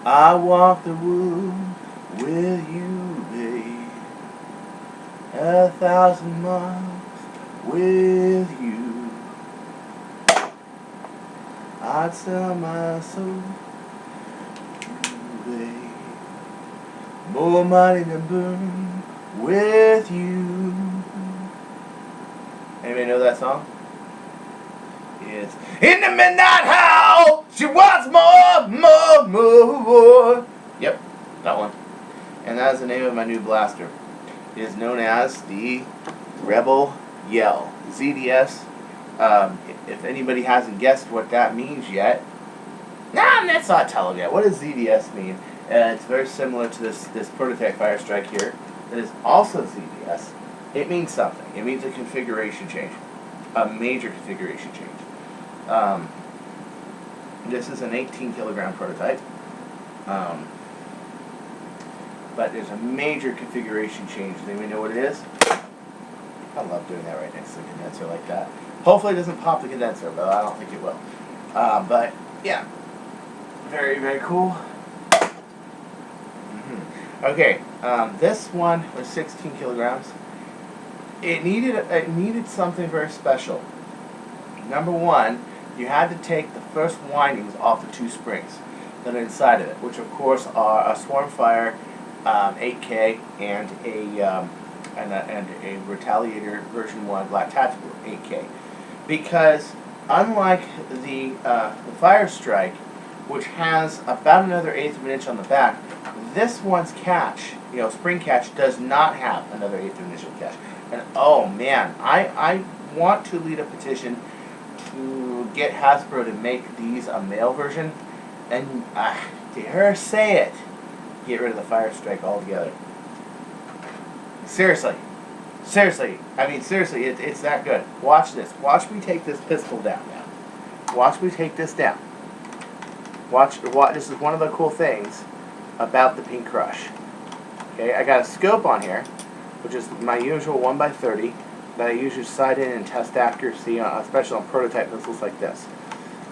I walk the wood with you, babe. 1,000 miles with you. I'd sell my soul to you, babe. More money than burn with you. Anybody know that song? Yes. In the midnight howl, she wants more. Yep, that one. And that is the name of my new blaster. It is known as the Rebelle Yell. ZDS. If anybody hasn't guessed what that means yet, that's not telling yet. What does ZDS mean? It's very similar to this prototype Fire Strike here. That is also ZDS. It means something. It means a configuration change, a major configuration change. This is an 18 kilogram prototype, but there's a major configuration change. Does anybody know what it is? I love doing that right next to the condenser like that. Hopefully it doesn't pop the condenser, but I don't think it will. But yeah, very, very cool. Okay, this one was 16 kilograms. It needed something very special. Number one, you had to take the first windings off the two springs that are inside of it, which of course are a Swarmfire 8K and a Retaliator version 1 Black Tactical 8K, because unlike the Fire Strike, which has about another 1/8 of an inch on the back, this one's catch, spring catch, does not have another 1/8 of an inch of catch. And oh man, I want to lead a petition to get Hasbro to make these a male version, and dare say it, get rid of the Fire Strike altogether. Seriously, I mean seriously, it's that good. Watch this. Watch me take this pistol down now. Watch me take this down. Watch. This is one of the cool things about the Pink Crush. Okay, I got a scope on here, which is my usual 1x30 that I usually sight in and test accuracy, especially on prototype pistols like this.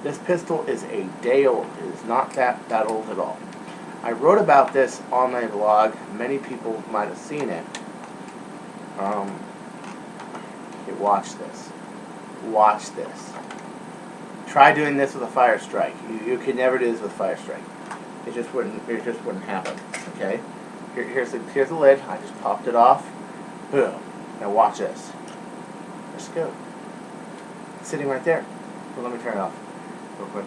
This pistol is a day old. It is not that old at all. I wrote about this on my blog. Many people might have seen it. Okay, watch this. Watch this. Try doing this with a Fire Strike. You could never do this with a Fire Strike. It just wouldn't happen. Okay. Here's the lid. I just popped it off. Boom. Now watch this. There's the scope. It's sitting right there. Well, let me turn it off real quick.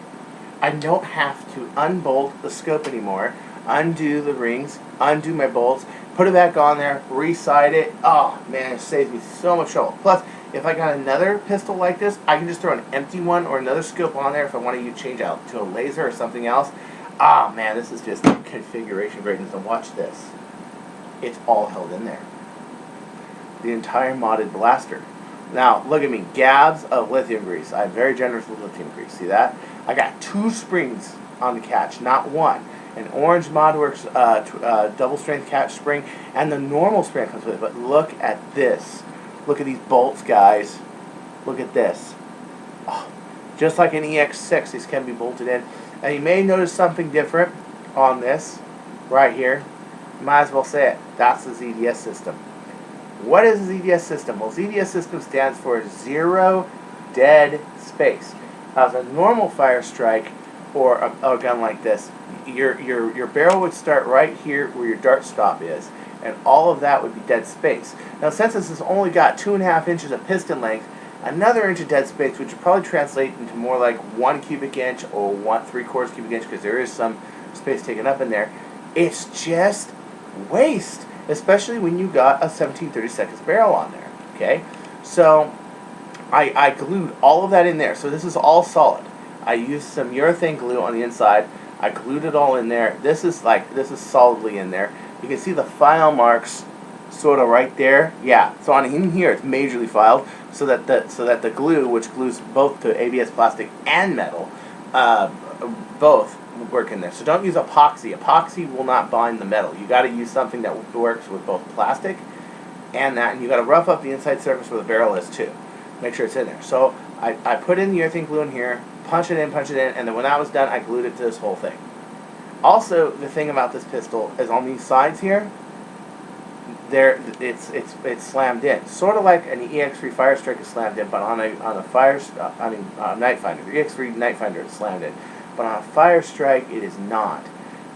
I don't have to unbolt the scope anymore, undo the rings, undo my bolts, put it back on there, re-sight it. Oh man, it saves me so much trouble. Plus, if I got another pistol like this, I can just throw an empty one or another scope on there if I want to change out to a laser or something else. Ah man, this is just configuration greatness. And watch this. It's all held in there. The entire modded blaster. Now, look at me. Gabs of lithium grease. I have very generous with lithium grease. See that? I got 2 springs on the catch, not one. An orange ModWorks double strength catch spring, and the normal spring comes with it. But look at this. Look at these bolts, guys. Look at this. Oh, just like an EX6, these can be bolted in. And you may notice something different on this, right here. Might as well say it. That's the Zds System. What is the Zds System? Well, Zds System stands for Zero Dead Space. As a normal Fire Strike or a gun like this, your barrel would start right here where your dart stop is, and all of that would be dead space. Now, since this has only got 2.5 inches of piston length, another inch of dead space, which would probably translate into more like 1 cubic inch or 1¾ cubic inch, because there is some space taken up in there. It's just waste, especially when you got a 17/32 barrel on there. Okay, so I glued all of that in there. So this is all solid. I used some urethane glue on the inside. I glued it all in there. This is solidly in there. You can see the file marks sort of right there. Yeah, so on in here it's majorly filed, so that the glue, which glues both to ABS plastic and metal, both work in there. So don't use epoxy. Epoxy will not bind the metal. You got to use something that works with both plastic and that, and you got to rough up the inside surface where the barrel is too. Make sure it's in there. So I put in the urethane glue in here, punch it in, and then when that was done, I glued it to this whole thing. Also, the thing about this pistol is on these sides here, it's slammed in, sort of like an EX3 Fire Strike is slammed in, but on a Night Finder. The EX3 Night Finder is slammed in, but on a Fire Strike it is not.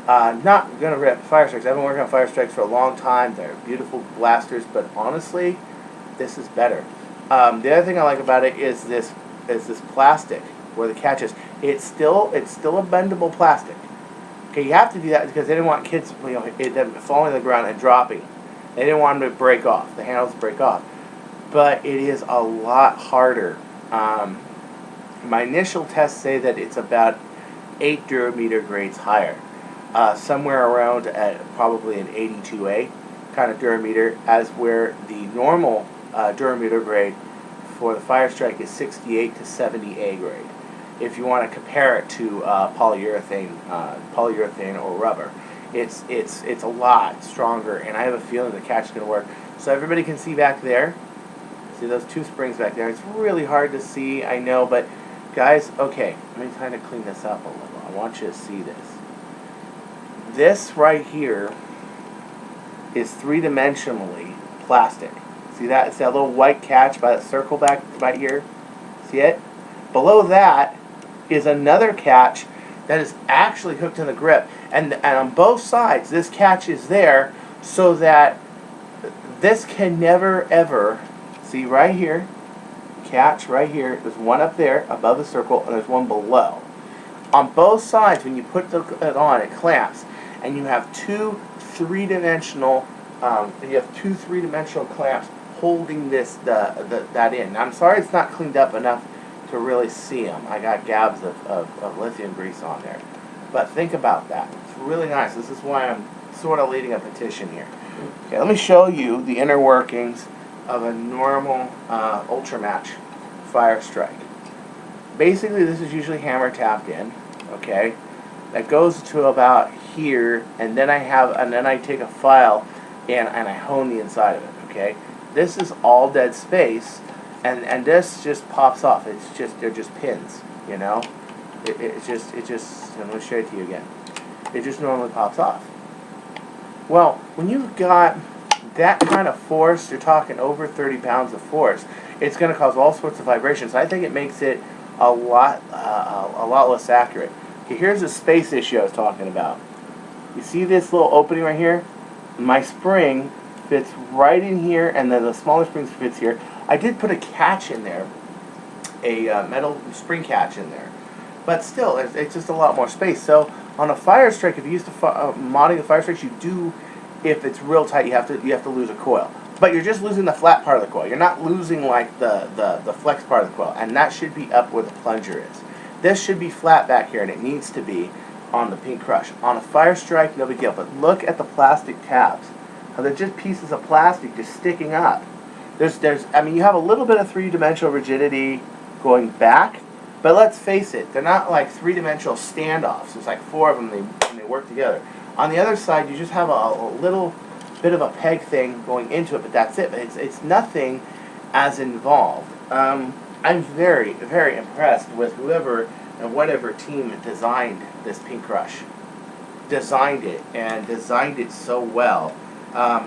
Not gonna rip Fire Strikes. I've been working on Fire Strikes for a long time. They're beautiful blasters, but honestly, this is better. The other thing I like about it is this plastic where the catch is. It's still a bendable plastic. Okay, you have to do that because they didn't want kids, them falling to the ground and dropping. They didn't want them to break off, the handles to break off. But it is a lot harder. My initial tests say that it's about 8 durameter grades higher. Somewhere around at probably an 82A kind of durameter, as where the normal durameter grade for the Fire Strike is 68 to 70A grade. If you want to compare it to polyurethane or rubber, it's a lot stronger, and I have a feeling the catch is going to work. So everybody can see back there. See those 2 springs back there? It's really hard to see, I know, but guys, okay, let me kind of clean this up a little. I want you to see this. This right here is 3-dimensionally plastic. See that? It's that little white catch by the circle back right here. See it? Below that is another catch that is actually hooked in the grip. And on both sides, this catch is there so that this can never ever, see right here, catch right here, there's one up there above the circle and there's one below. On both sides, when you put it on, it clamps. And you have 2 3-dimensional clamps holding that in. Now, I'm sorry it's not cleaned up enough to really see them. I got gabs of lithium grease on there. But think about that. It's really nice. This is why I'm sort of leading a petition here. Okay, let me show you the inner workings of a normal Ultra Match Fire Strike. Basically, this is usually hammer tapped in. Okay, that goes to about here, and then I take a file and I hone the inside of it. Okay, this is all dead space, and this just pops off. They're just pins, you know. It just I'm gonna show it to you again. It just normally pops off. Well, when you've got that kind of force, you're talking over 30 pounds of force, it's going to cause all sorts of vibrations. I think it makes it a lot less accurate. Okay, here's the space issue I was talking about. You see this little opening right here? My spring fits right in here, and then the smaller spring fits here. I did put a catch in there, a metal spring catch in there, but still, it's just a lot more space. So on a Fire Strike, if you use modding the Fire Strikes, you do, if it's real tight, you have to lose a coil. But you're just losing the flat part of the coil. You're not losing like the flex part of the coil, and that should be up where the plunger is. This should be flat back here, and it needs to be on the Pink Crush. On a Fire Strike, no big deal. But look at the plastic tabs. How they're just pieces of plastic just sticking up. I mean, you have a little bit of three-dimensional rigidity going back, but let's face it, they're not like three-dimensional standoffs. There's like 4 of them, and they work together. On the other side, you just have a little bit of a peg thing going into it, but that's it. But it's nothing as involved. I'm very, very impressed with whoever and whatever team designed this Pink Crush. Designed it so well.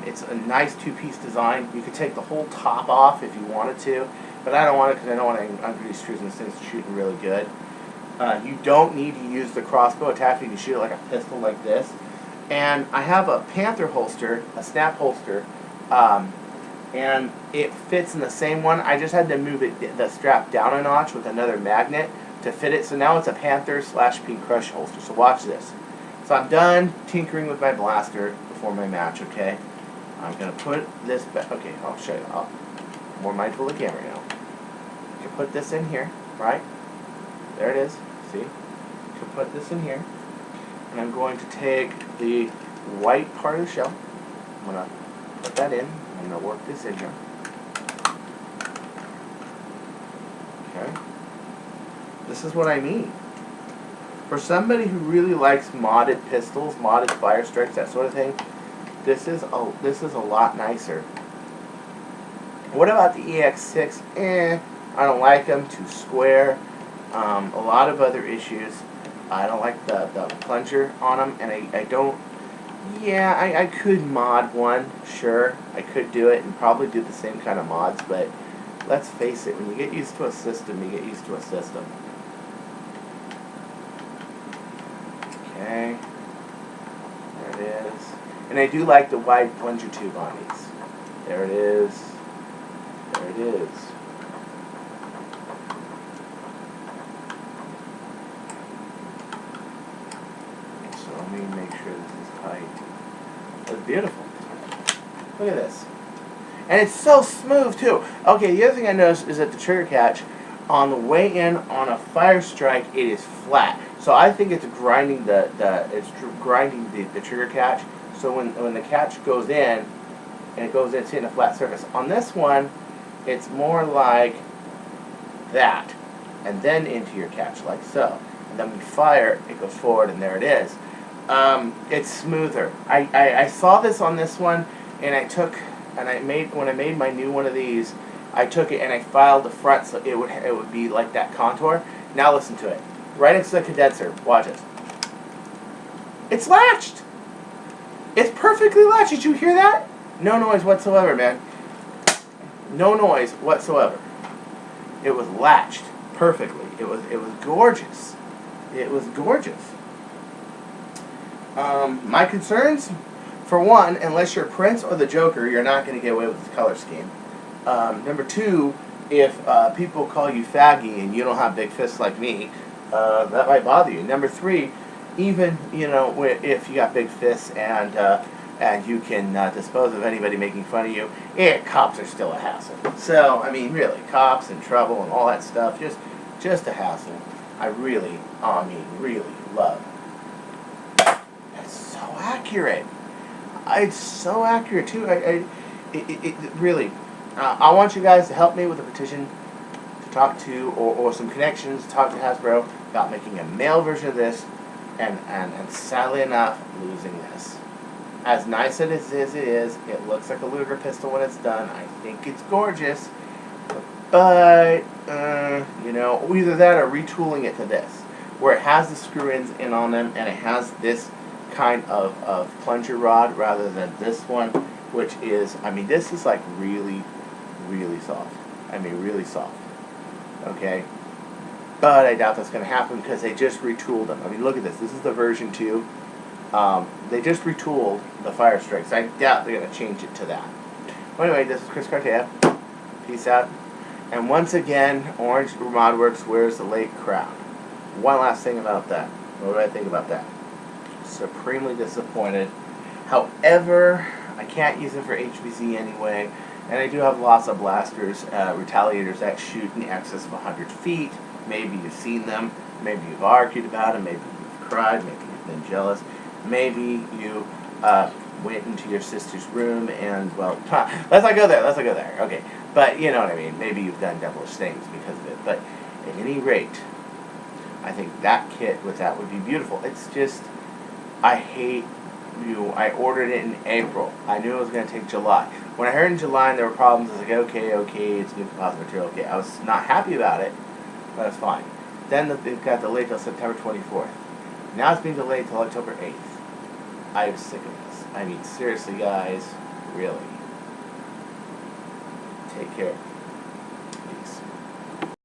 It's a nice 2-piece design. You could take the whole top off if you wanted to, but I don't want it because I don't want to ungrease screws, and this thing's shooting really good. You don't need to use the crossbow attachment. You can shoot it like a pistol like this. And I have a Panther holster, a snap holster, and it fits in the same one. I just had to move the strap down a notch with another magnet to fit it. So now it's a Panther / Pink Crush holster. So watch this. So I'm done tinkering with my blaster before my match, okay? I'm going to put this back. Okay, I'll show you. I'm more mindful of the camera now. You can put this in here, right? There it is. See? You can put this in here. And I'm going to take the white part of the shell. I'm going to put that in. I'm going to work this in here. Okay. This is what I mean. For somebody who really likes modded pistols, modded Fire Strikes, that sort of thing, this is a lot nicer. What about the EX6? I don't like them. Too square. A lot of other issues. I don't like the plunger on them, and I don't. Yeah, I could mod one, sure. I could do it and probably do the same kind of mods, but let's face it, when you get used to a system, you get used to a system. Okay. There it is. And I do like the wide plunger tube on these. There it is. There it is. So let me make sure this is tight. That's beautiful. Look at this. And it's so smooth too. Okay, the other thing I noticed is that the trigger catch on the way in on a Fire Strike, it is flat. So I think it's grinding the trigger catch. So when the catch goes in, and it goes in, it's hitting a flat surface. On this one, it's more like that, and then into your catch like so. And then when you fire, it goes forward, and there it is. It's smoother. I saw this on this one, and when I made my new one of these, I took it and I filed the front so it would be like that contour. Now listen to it. Right next to the condenser. Watch it. It's latched. It's perfectly latched. Did you hear that? No noise whatsoever, man. No noise whatsoever. It was latched perfectly. It was gorgeous. It was gorgeous. My concerns, for one, unless you're Prince or the Joker, you're not going to get away with this color scheme. Number two, if people call you faggy and you don't have big fists like me, that might bother you. Number three, even if you got big fists and you can dispose of anybody making fun of you, cops are still a hassle. So I mean, really, cops and trouble and all that stuff, just a hassle. I really love. That's so accurate. It's so accurate too. It really. I want you guys to help me with a petition to talk to, or some connections to talk to Hasbro about making a male version of this, and sadly enough, losing this. As nice as it is, it looks like a Luger pistol when it's done. I think it's gorgeous, but either that or retooling it to this, where it has the screw-ins in on them, and it has this kind of plunger rod rather than this one, which is, I mean, this is like really soft. I mean, really soft. Okay? But I doubt that's going to happen because they just retooled them. I mean, look at this. This is the version 2. They just retooled the Fire Strikes. I doubt they're going to change it to that. Well, anyway, this is Chris Cartea. Peace out. And once again, Orange Modworks wears the late crown. One last thing about that. What do I think about that? Supremely disappointed. However, I can't use it for HVZ anyway. And I do have lots of blasters, retaliators that shoot in excess of 100 feet. Maybe you've seen them. Maybe you've argued about them. Maybe you've cried. Maybe you've been jealous. Maybe you went into your sister's room and, well, let's not go there. Let's not go there. Okay. But you know what I mean. Maybe you've done devilish things because of it. But at any rate, I think that kit with that would be beautiful. It's just, I hate you. I ordered it in April. I knew it was going to take July. When I heard in July and there were problems, I was like, okay, it's new composite material. Okay, I was not happy about it, but it's fine. Then it got delayed till September 24th. Now it's being delayed till October 8th. I'm sick of this. I mean, seriously, guys, really. Take care.